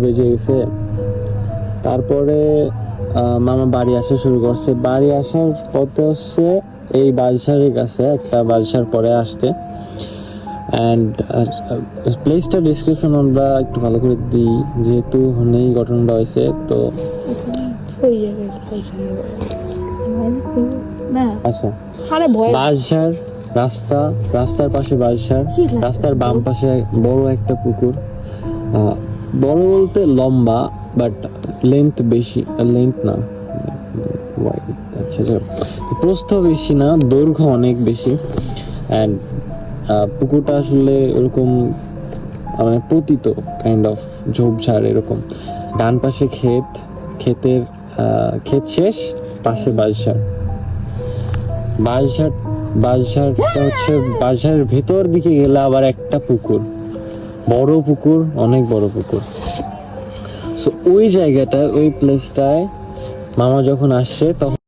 বেজে গেছে। তারপরে মামা বাড়ি আসা শুরু করছে। বাড়ি আসার পথে হচ্ছে এই বালসারের কাছে, একটা বালসার পরে আসতে। অ্যান্ড প্লেসটা ডিসক্রিপশন আমরা একটু ভালো করে দিই, যেহেতু নেই ঘটনাটা হয়েছে। তো আচ্ছা, বালসার রাস্তার পাশে বালসার, রাস্তার বাম পাশে বড় একটা পুকুর। বড় বলতে লম্বা, বাট লেন্থ বেশি, লেন্থ না আচ্ছা, প্রস্থ বেশি না, দৈর্ঘ্য অনেক বেশি। অ্যান্ড পুকুরটা আসলে ওরকম মানে পতিত কাইন্ড অফ, ঝোপঝাড় এরকম। ডান পাশে ক্ষেতের ক্ষেত শেষ, পাশে বালসারটা হচ্ছে বালসারের ভেতর দিকে গেলে আবার একটা পুকুর, বড় পুকুর, অনেক বড় পুকুর। সো ওই জায়গাটায়, ওই প্লেসটায় মামা যখন আসছে তখন